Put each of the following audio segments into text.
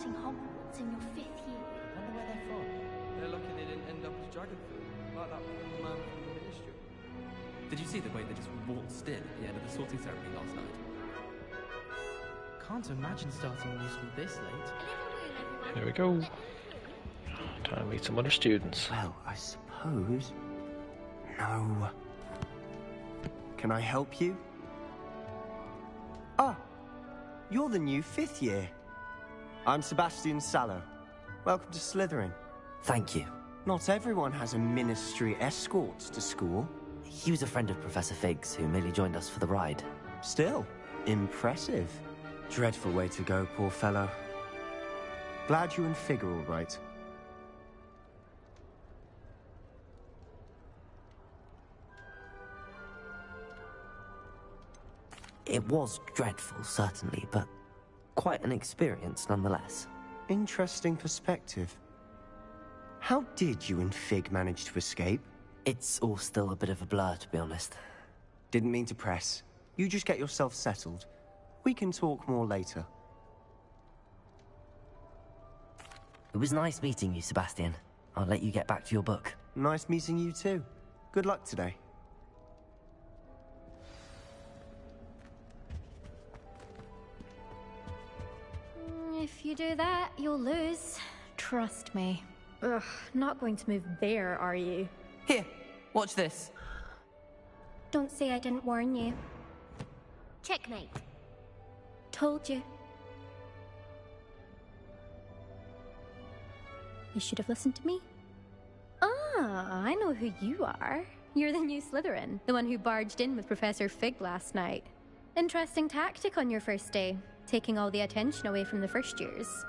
starting Hogwarts in your 5th year. I wonder where they're from. They're lucky they didn't end up as Dragonfield, like that poor man from the Ministry. Did you see the way they just waltzed in at the end of the sorting ceremony last night? Can't imagine starting new school this late. Here we go. Time to meet some other students. Well, I suppose... No. Can I help you? Ah, you're the new 5th year. I'm Sebastian Sallow. Welcome to Slytherin. Thank you. Not everyone has a ministry escort to school. He was a friend of Professor Fig's who merely joined us for the ride. Still, impressive. Dreadful way to go, poor fellow. Glad you and Fig are all right. It was dreadful, certainly, but quite an experience nonetheless. Interesting perspective. How did you and Fig manage to escape? It's all still a bit of a blur, to be honest. Didn't mean to press. You just get yourself settled. We can talk more later. It was nice meeting you, Sebastian. I'll let you get back to your book. Nice meeting you too. Good luck today. If you do that, you'll lose. Trust me. Ugh, not going to move there, are you? Here, watch this. Don't say I didn't warn you. Checkmate. Told you. You should have listened to me. Ah, I know who you are. You're the new Slytherin, the one who barged in with Professor Fig last night. Interesting tactic on your first day, taking all the attention away from the first years.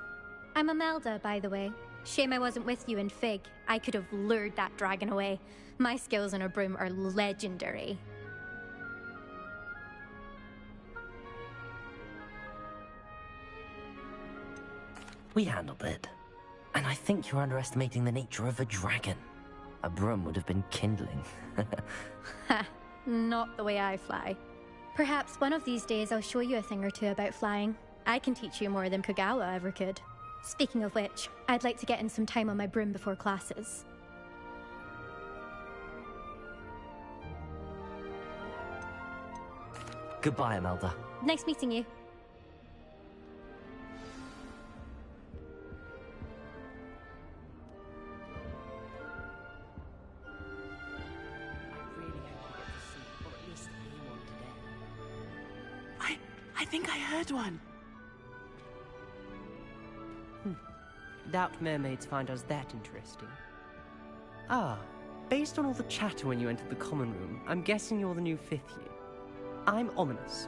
I'm Imelda, by the way. Shame I wasn't with you in Fig. I could have lured that dragon away. My skills on a broom are legendary. We handled it. And I think you're underestimating the nature of a dragon. A broom would have been kindling. Ha, not the way I fly. Perhaps one of these days I'll show you a thing or two about flying. I can teach you more than Kogawa ever could. Speaking of which, I'd like to get in some time on my broom before classes. Goodbye, Imelda. Nice meeting you. I think I heard one. Doubt mermaids find us that interesting. Ah, based on all the chatter when you entered the common room, I'm guessing you're the new 5th year. I'm Ominous.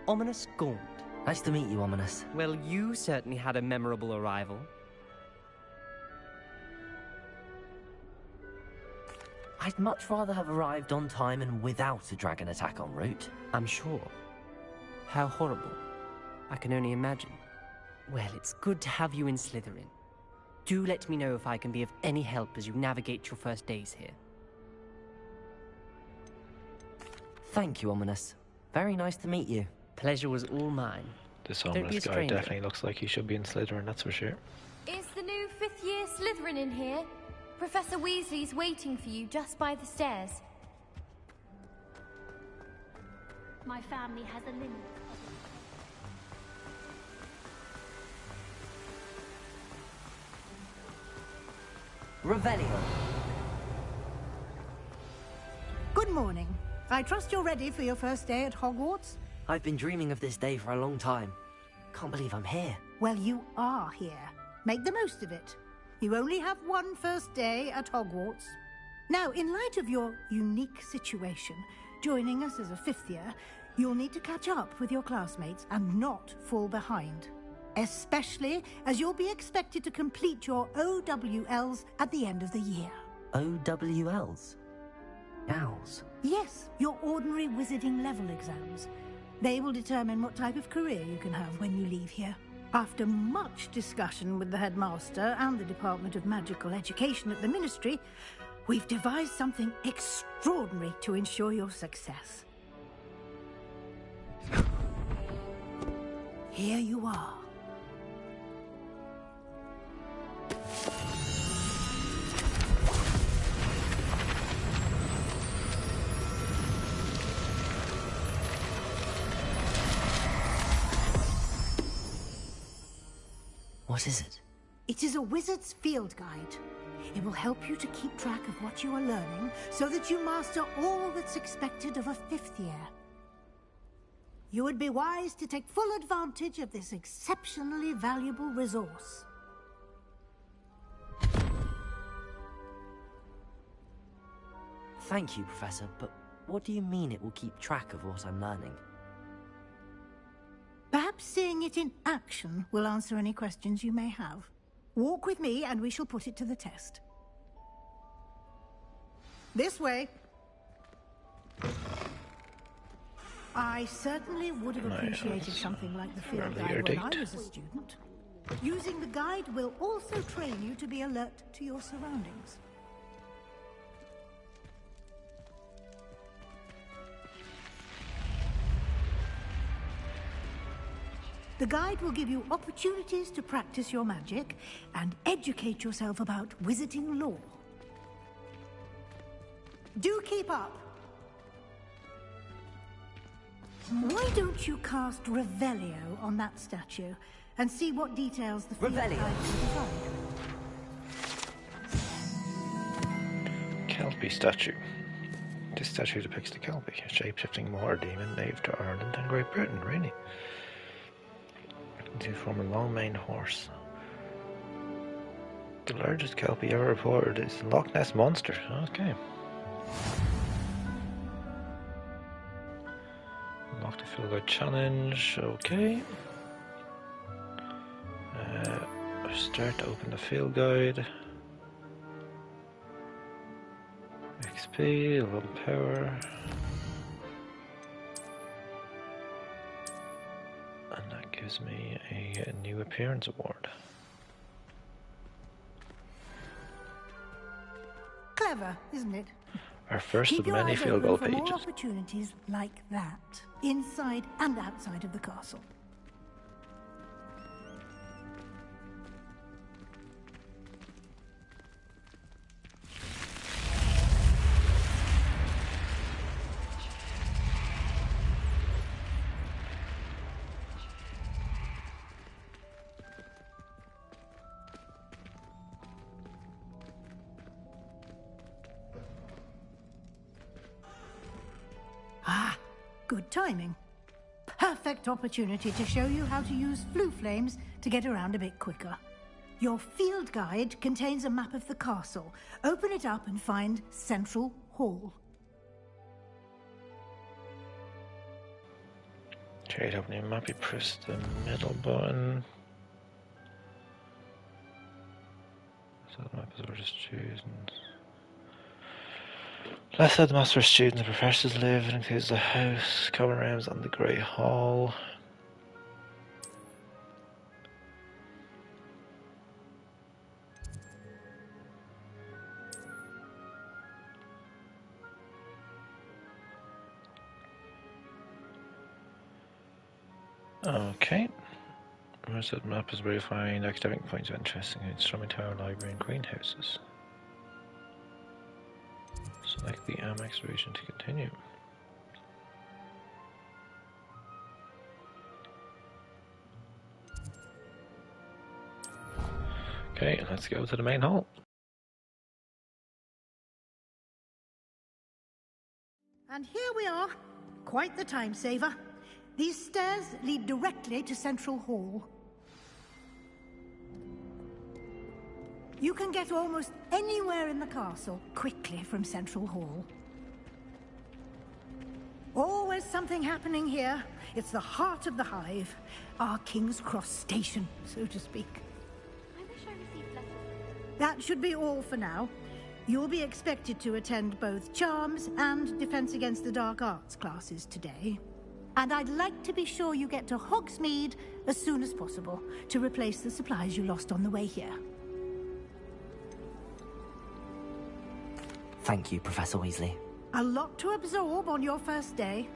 Ominous Gaunt. Nice to meet you, Ominous. Well, you certainly had a memorable arrival. I'd much rather have arrived on time and without a dragon attack en route. I'm sure. How horrible. I can only imagine. Well, it's good to have you in Slytherin. Do let me know if I can be of any help as you navigate your first days here. Thank you, Ominous. Very nice to meet you. Pleasure was all mine. This Don't be a ominous guy stranger. definitely looks like he should be in Slytherin, that's for sure. Is the new 5th year Slytherin in here? Professor Weasley's waiting for you just by the stairs. My family has a limit. Revelio. Good morning. I trust you're ready for your first day at Hogwarts? I've been dreaming of this day for a long time. Can't believe I'm here. Well, you are here. Make the most of it. You only have one first day at Hogwarts. Now, in light of your unique situation, joining us as a 5th year, you'll need to catch up with your classmates and not fall behind. Especially as you'll be expected to complete your OWLs at the end of the year. OWLs? Owls? Yes, your ordinary wizarding level exams. They will determine what type of career you can have when you leave here. After much discussion with the headmaster and the Department of Magical Education at the Ministry, we've devised something extraordinary to ensure your success. Here you are. What is it? It is a wizard's field guide. It will help you to keep track of what you are learning so that you master all that's expected of a 5th year. You would be wise to take full advantage of this exceptionally valuable resource. Thank you, Professor, but what do you mean it will keep track of what I'm learning? Perhaps seeing it in action will answer any questions you may have. Walk with me and we shall put it to the test. This way. I certainly would have appreciated something like the field guide when I was a student. Using the guide will also train you to be alert to your surroundings. The guide will give you opportunities to practice your magic and educate yourself about wizarding lore. Do keep up! Why don't you cast Revelio on that statue and see what details the field guide will provide? Kelpie statue. This statue depicts the Kelpie, a shape-shifting water demon native to Ireland and Great Britain, really. To form a long-maned horse. The largest Kelpie ever reported is the Loch Ness Monster. Okay. Unlock the field guide challenge. Okay. Start to open the field guide. XP, level power. And that gives me a new appearance award. Clever, isn't it? Our first Keep of your many eyes field open goal for more pages. opportunities like that, inside and outside of the castle. Ah, good timing. Perfect opportunity to show you how to use flue flames to get around a bit quicker. Your field guide contains a map of the castle. Open it up and find Central Hall. Okay, to open your map, you press the middle button. So the map is where the students. Left side, the master students and professors live. It includes the house, common rooms, and the Great Hall. Okay. The rest of the map is where you find academic points of interest, including Strumming Tower, Library, and greenhouses. Select the Amex region to continue. Okay, let's go to the main hall. And here we are. Quite the time saver. These stairs lead directly to Central Hall. You can get almost anywhere in the castle quickly from Central Hall. Always something happening here. It's the heart of the hive. Our King's Cross station, so to speak. I wish I received letters. That should be all for now. You'll be expected to attend both Charms and Defense Against the Dark Arts classes today. And I'd like to be sure you get to Hogsmeade as soon as possible to replace the supplies you lost on the way here. Thank you, Professor Weasley. A lot to absorb on your first day,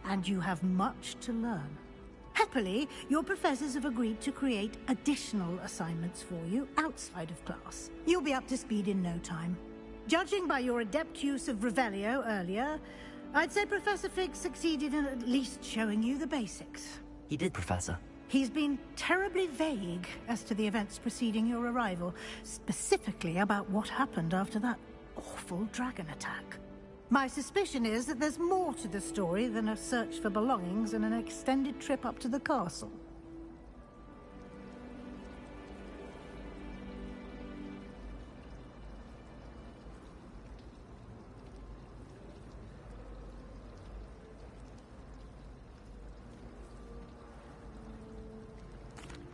and you have much to learn. Happily, your professors have agreed to create additional assignments for you outside of class. You'll be up to speed in no time. Judging by your adept use of Revelio earlier, I'd say Professor Fig succeeded in at least showing you the basics. He did, Professor. He's been terribly vague as to the events preceding your arrival, specifically about what happened after that awful dragon attack. My suspicion is that there's more to the story than a search for belongings and an extended trip up to the castle.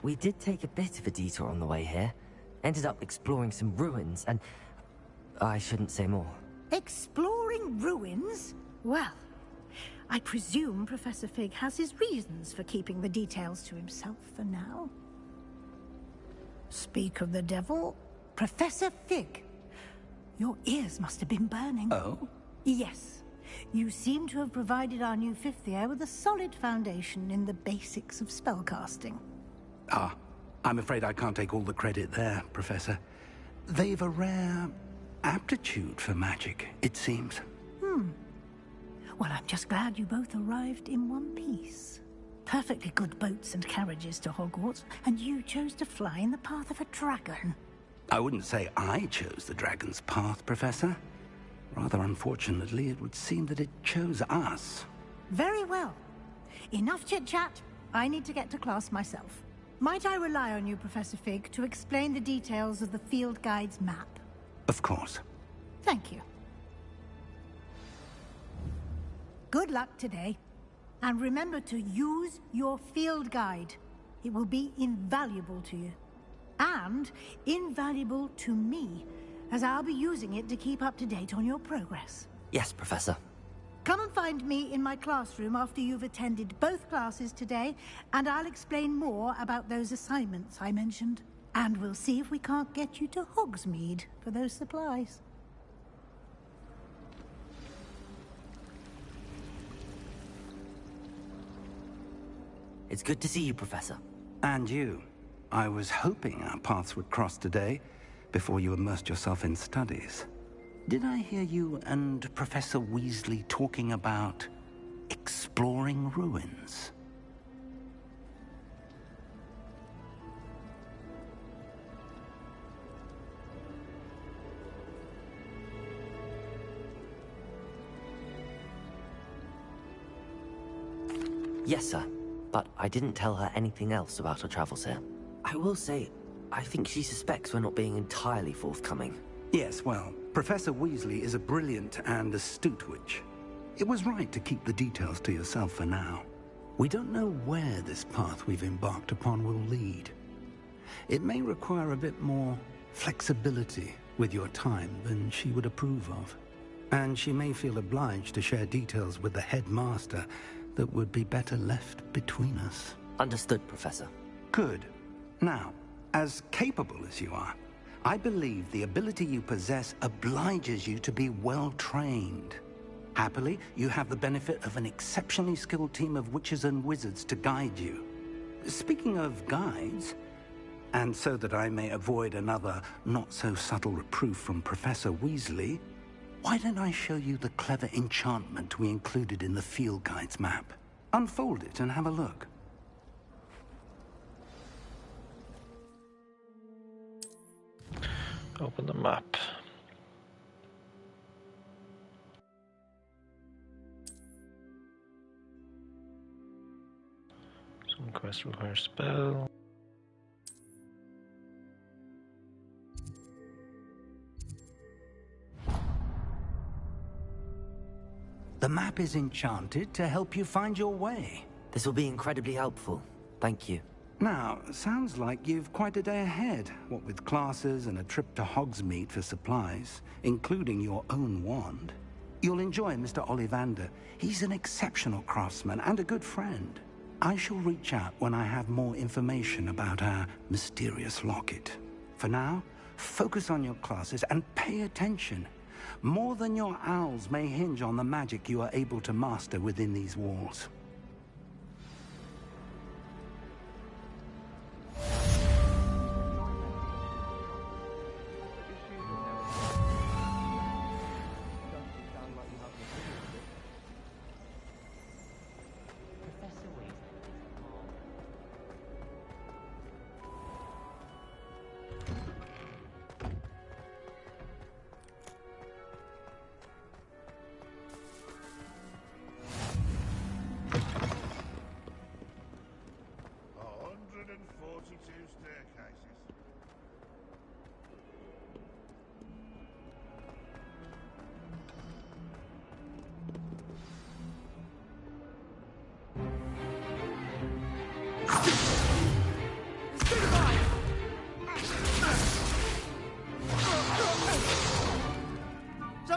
We did take a bit of a detour on the way here. Ended up exploring some ruins, and I shouldn't say more. Exploring ruins? Well, I presume Professor Fig has his reasons for keeping the details to himself for now. Speak of the devil, Professor Fig. Your ears must have been burning. Oh? Yes. You seem to have provided our new fifth year with a solid foundation in the basics of spellcasting. Ah, I'm afraid I can't take all the credit there, Professor. They've a rare aptitude for magic, it seems. Well, I'm just glad you both arrived in one piece. Perfectly good boats and carriages to Hogwarts, and you chose to fly in the path of a dragon. I wouldn't say I chose the dragon's path, Professor. Rather unfortunately, it would seem that it chose us. Very well. Enough chit-chat. I need to get to class myself. Might I rely on you, Professor Fig, to explain the details of the field guide's map? Of course. Thank you. Good luck today. And remember to use your field guide. It will be invaluable to you. And invaluable to me, as I'll be using it to keep up to date on your progress. Yes, Professor. Come and find me in my classroom after you've attended both classes today, and I'll explain more about those assignments I mentioned. And we'll see if we can't get you to Hogsmeade for those supplies. It's good to see you, Professor. And you. I was hoping our paths would cross today, before you immersed yourself in studies. Did I hear you and Professor Weasley talking about exploring ruins? Yes, sir. But I didn't tell her anything else about her travels here. I will say, I think she suspects we're not being entirely forthcoming. Yes, well, Professor Weasley is a brilliant and astute witch. It was right to keep the details to yourself for now. We don't know where this path we've embarked upon will lead. It may require a bit more flexibility with your time than she would approve of. And she may feel obliged to share details with the headmaster that would be better left between us. Understood, Professor. Good. Now, as capable as you are, I believe the ability you possess obliges you to be well-trained. Happily, you have the benefit of an exceptionally skilled team of witches and wizards to guide you. Speaking of guides, and so that I may avoid another not-so-subtle reproof from Professor Weasley, why don't I show you the clever enchantment we included in the field guide's map? Unfold it and have a look. Open the map. Some quest requires spell. The map is enchanted to help you find your way. This will be incredibly helpful. Thank you. Now, sounds like you've quite a day ahead, what with classes and a trip to Hogsmeade for supplies, including your own wand. You'll enjoy Mr. Ollivander. He's an exceptional craftsman and a good friend. I shall reach out when I have more information about our mysterious locket. For now, focus on your classes and pay attention. More than your owls may hinge on the magic you are able to master within these walls.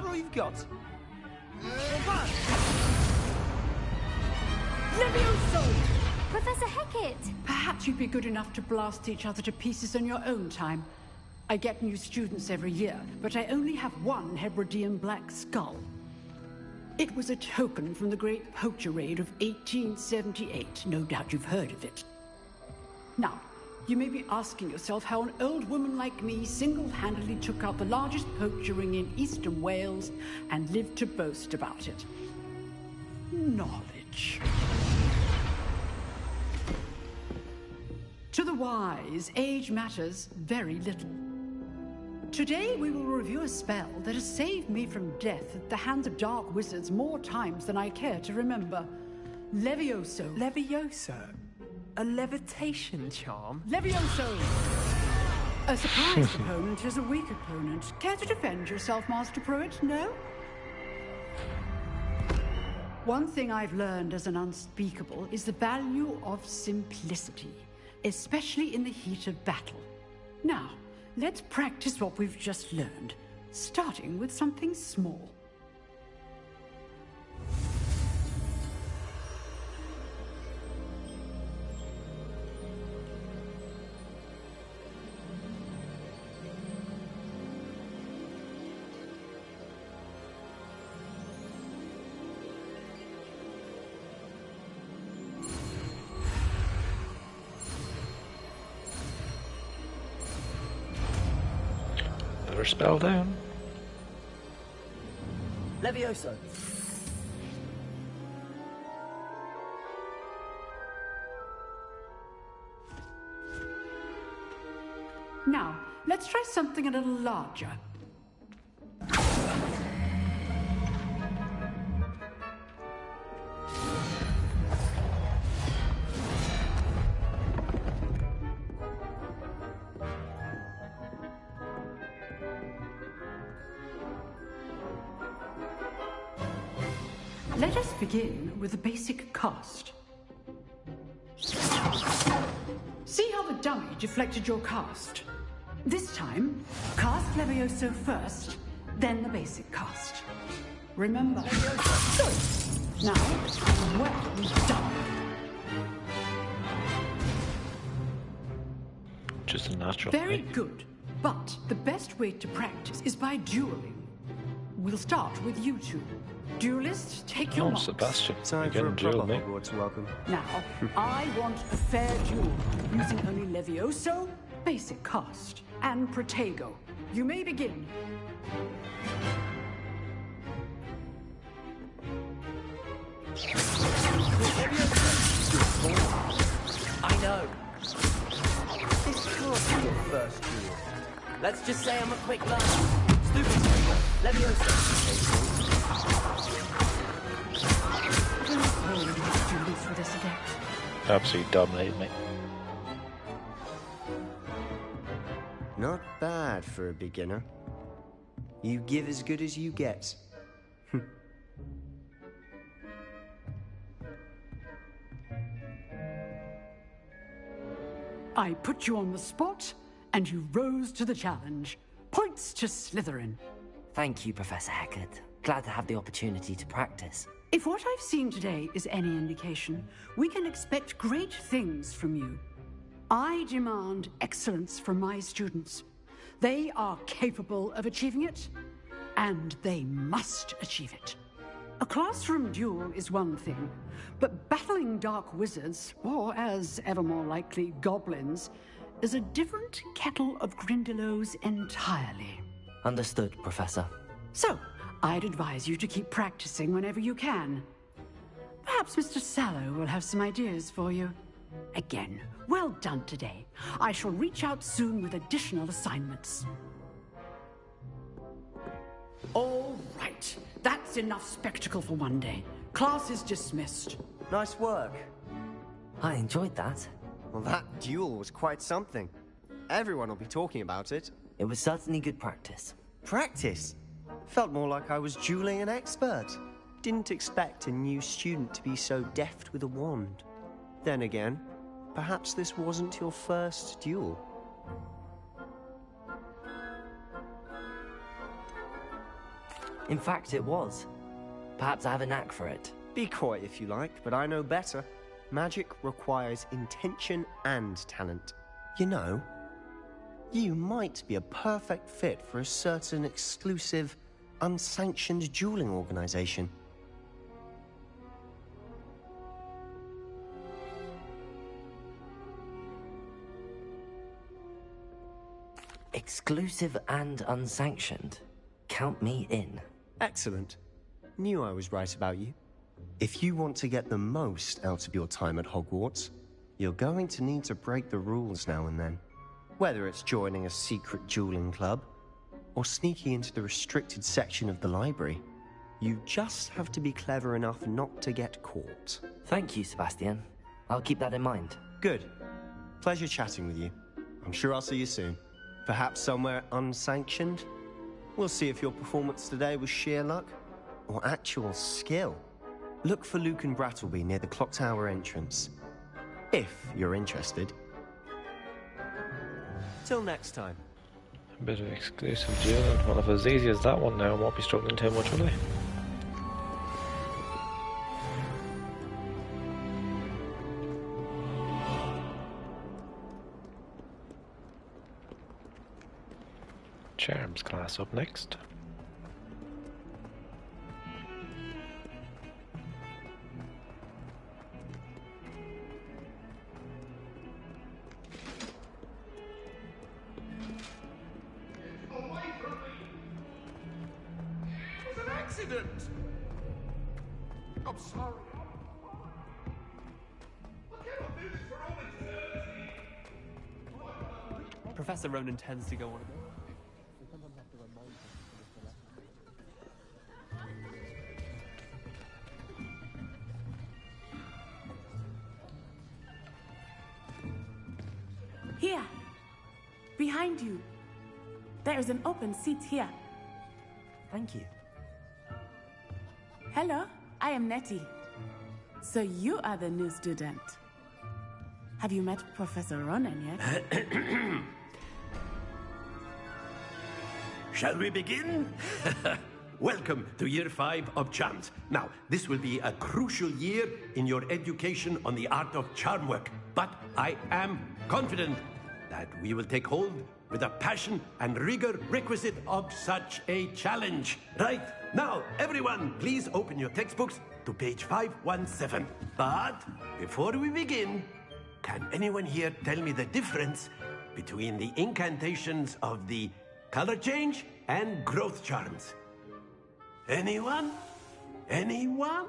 all you've got? Levioso! Professor Hecat! Perhaps you'd be good enough to blast each other to pieces on your own time. I get new students every year, but I only have one Hebridean black skull. It was a token from the Great Poacher Raid of 1878. No doubt you've heard of it. Now, you may be asking yourself how an old woman like me single-handedly took out the largest poacher ring in eastern Wales and lived to boast about it. Knowledge. To the wise, age matters very little. Today we will review a spell that has saved me from death at the hands of dark wizards more times than I care to remember. Levioso. Levioso? A levitation charm? Levioso! A surprised opponent is a weak opponent. Care to defend yourself, Master Pruitt? No? One thing I've learned as an unspeakable is the value of simplicity, especially in the heat of battle. Now, let's practice what we've just learned, starting with something small. Another spell down. Levioso. Now, let's try something a little larger. Let us begin with the basic cast. See how the dummy deflected your cast? This time, cast Levioso first, then the basic cast. Remember. Good. Now, well done. Just a natural. Very good. But the best way to practice is by dueling. We'll start with you two. Duelists, take your marks. Sebastian. Time for a proper Hogwarts welcome. Now, I want a fair duel, using only Levioso, basic cast, and Protego. You may begin. I know. This can't be your first duel. Let's just say I'm a quick learner. Stupid Levioso. Absolutely dominated me. Not bad for a beginner. You give as good as you get. I put you on the spot, and you rose to the challenge. Points to Slytherin. Thank you, Professor Hecat. Glad to have the opportunity to practice. If what I've seen today is any indication, we can expect great things from you. I demand excellence from my students. They are capable of achieving it, and they must achieve it. A classroom duel is one thing, but battling dark wizards, or as ever more likely, goblins, is a different kettle of Grindylows entirely. Understood, Professor. So, I'd advise you to keep practicing whenever you can. Perhaps Mr. Sallow will have some ideas for you. Again, well done today. I shall reach out soon with additional assignments. All right. That's enough spectacle for one day. Class is dismissed. Nice work. I enjoyed that. Well, that duel was quite something. Everyone will be talking about it. It was certainly good practice. Practice? Felt more like I was dueling an expert. Didn't expect a new student to be so deft with a wand. Then again, perhaps this wasn't your first duel. In fact, it was. Perhaps I have a knack for it. Be coy if you like, but I know better. Magic requires intention and talent. You know, you might be a perfect fit for a certain exclusive, unsanctioned dueling organization. Exclusive and unsanctioned. Count me in. Excellent. Knew I was right about you. If you want to get the most out of your time at Hogwarts, you're going to need to break the rules now and then. Whether it's joining a secret dueling club, or sneaking into the restricted section of the library, you just have to be clever enough not to get caught. Thank you, Sebastian. I'll keep that in mind. Good. Pleasure chatting with you. I'm sure I'll see you soon. Perhaps somewhere unsanctioned? We'll see if your performance today was sheer luck or actual skill. Look for Luke and Brattleby near the clock tower entrance, if you're interested. Till next time. A bit of exclusive dueling. Well, if it's as easy as that one now, I won't be struggling too much, will I? Charms class up next. I'm sorry. I cannot do this for only. Professor Ronan tends to go on a bit. Here, behind you. There is an open seat here. Thank you. Hello, I am Nettie. So you are the new student. Have you met Professor Ronan yet? Shall we begin? Welcome to Year 5 of Charms. Now, this will be a crucial year in your education on the art of charm work, but I am confident that we will take hold with the passion and rigor requisite of such a challenge. Right, now, everyone, please open your textbooks to page 517. But before we begin, can anyone here tell me the difference between the incantations of the color change and growth charms? Anyone? Anyone?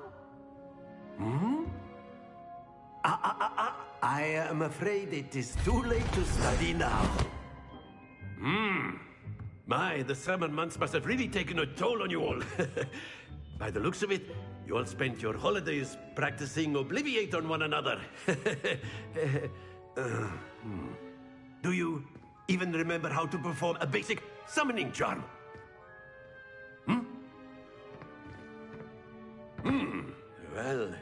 I am afraid it is too late to study now. My, the summer months must have really taken a toll on you all. By the looks of it, you all spent your holidays practicing Obliviate on one another. Do you even remember how to perform a basic summoning charm? Well,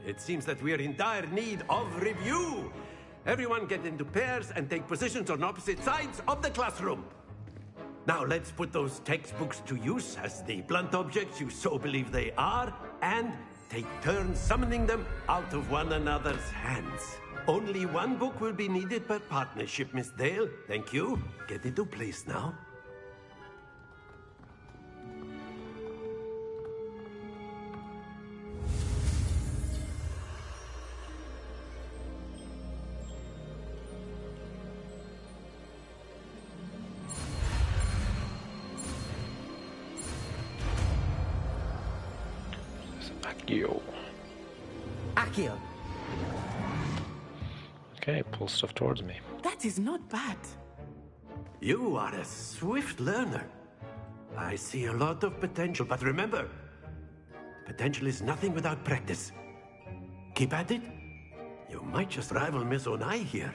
it seems that we are in dire need of review. Everyone get into pairs and take positions on opposite sides of the classroom. Now let's put those textbooks to use as the blunt objects you so believe they are, and take turns summoning them out of one another's hands. Only one book will be needed per partnership, Miss Dale. Thank you. Get into place now. Accio. Okay, pull stuff towards me. That is not bad. You are a swift learner. I see a lot of potential, but remember, potential is nothing without practice. Keep at it. You might just rival Miss Onai here.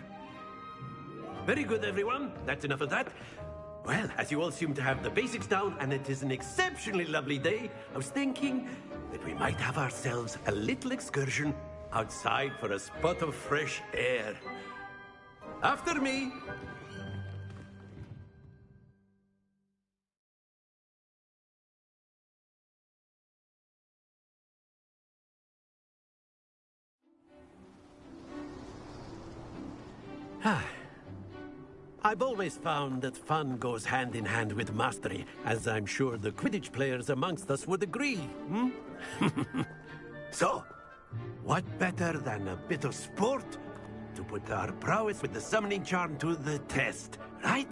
Very good, everyone. That's enough of that. Well, as you all seem to have the basics down, and it is an exceptionally lovely day, I was thinking that we might have ourselves a little excursion outside for a spot of fresh air. After me. I've always found that fun goes hand in hand with mastery, as I'm sure the Quidditch players amongst us would agree. Hmm? So, what better than a bit of sport to put our prowess with the summoning charm to the test, right?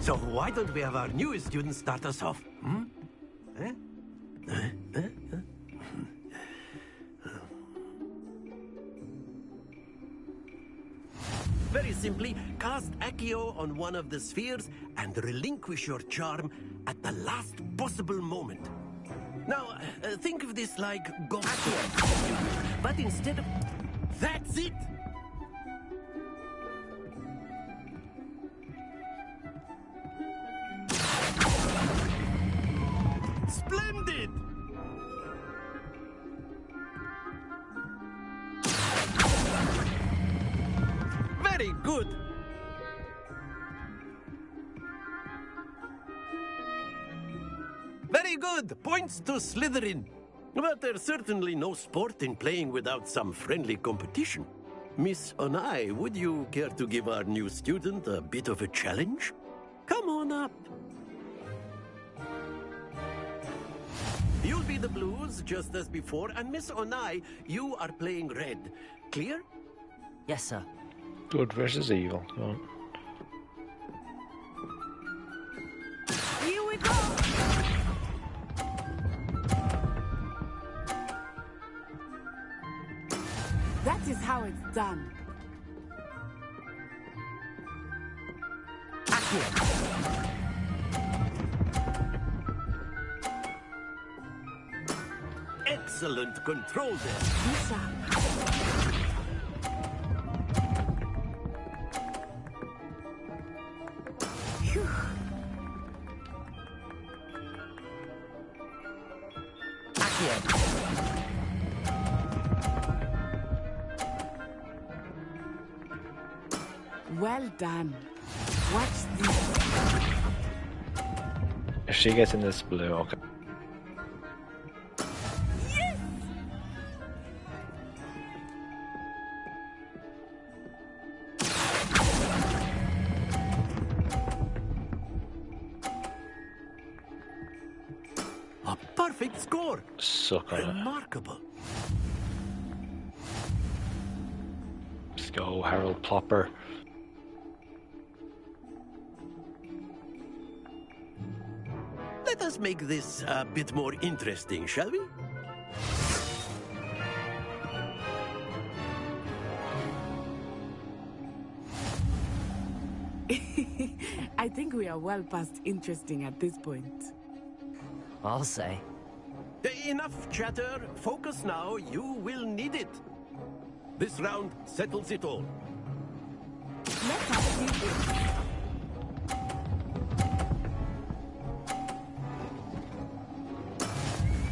So why don't we have our newest student start us off? Hmm? Very simply, cast Accio on one of the spheres and relinquish your charm at the last possible moment. Now, think of this like ghost, but instead of... That's it! Splendid! Very good! Very good! Points to Slytherin. But there's certainly no sport in playing without some friendly competition. Miss Onai, would you care to give our new student a bit of a challenge? Come on up. You'll be the blues, just as before, and Miss Onai, you are playing red. Clear? Yes, sir. Good versus evil. Come on. Here we go! That is how it's done. Excellent control there. Lisa. Well done. Watch this. If she gets in this blue, okay. Yes! A perfect score. Suck on it. Remarkable. Let's go, Harold Plopper. Let us make this a bit more interesting, shall we? I think we are well past interesting at this point. I'll say. Enough chatter. Focus now. You will need it. This round settles it all. Let us see this.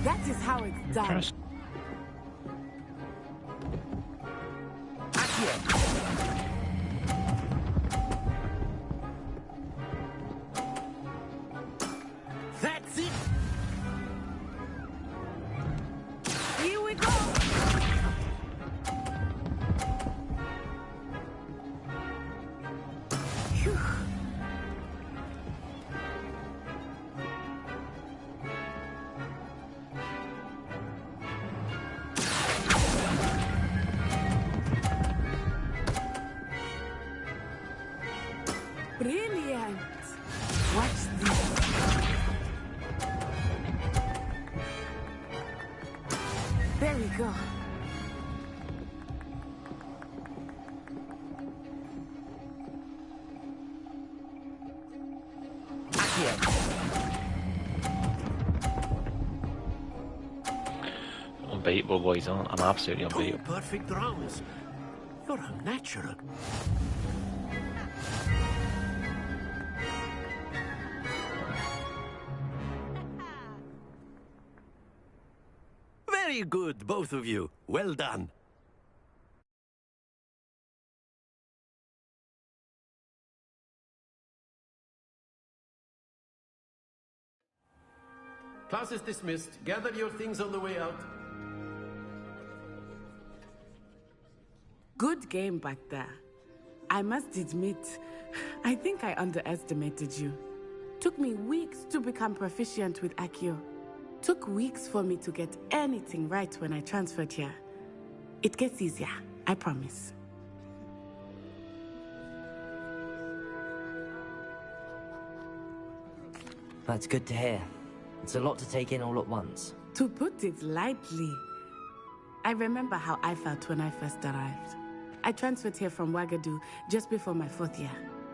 That is how it's done. That's it. Here we go. Phew. Brilliant! Watch this. There we go. Unbeatable, boys. I'm absolutely Two unbeatable. perfect rounds. You're a natural. Very good, both of you. Well done. Class is dismissed. Gather your things on the way out. Good game back there. I must admit, I think I underestimated you. Took me weeks to become proficient with Accio. Took weeks for me to get anything right when I transferred here. It gets easier, I promise. That's good to hear. It's a lot to take in all at once. To put it lightly, I remember how I felt when I first arrived. I transferred here from Wagadu just before my 4th year.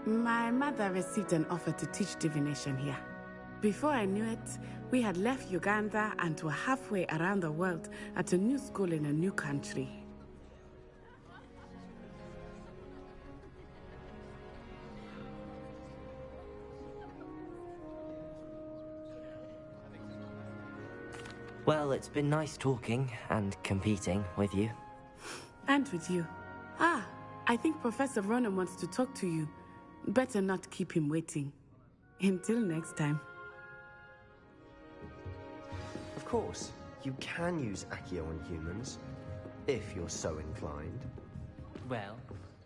My mother received an offer to teach divination here. Before I knew it, we had left Uganda and were halfway around the world at a new school in a new country. Well, it's been nice talking and competing with you. And with you. Ah, I think Professor Ronan wants to talk to you. Better not keep him waiting. Until next time. Of course, you can use Accio on humans, if you're so inclined. Well,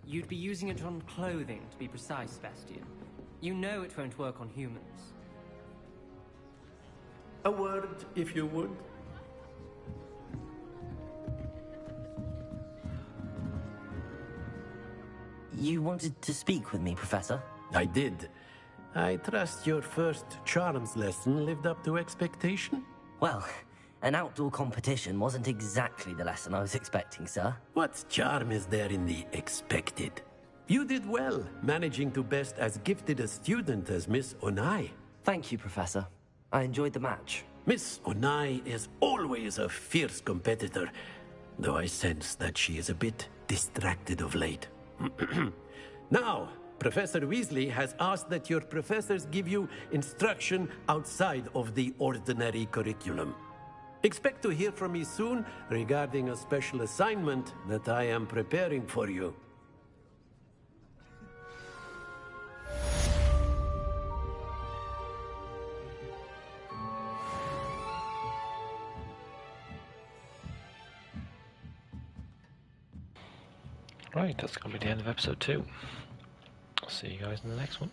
you'd be using it on clothing, to be precise, Sebastian. You know it won't work on humans. A word, if you would. You wanted to speak with me, Professor? I did. I trust your first charms lesson lived up to expectation? Well, an outdoor competition wasn't exactly the lesson I was expecting, sir. What charm is there in the expected? You did well, managing to best as gifted a student as Miss Onai. Thank you, Professor. I enjoyed the match. Miss Onai is always a fierce competitor, though I sense that she is a bit distracted of late. Now, Professor Weasley has asked that your professors give you instruction outside of the ordinary curriculum. Expect to hear from me soon regarding a special assignment that I am preparing for you. Right, that's going to be the end of episode 2. I'll see you guys in the next one.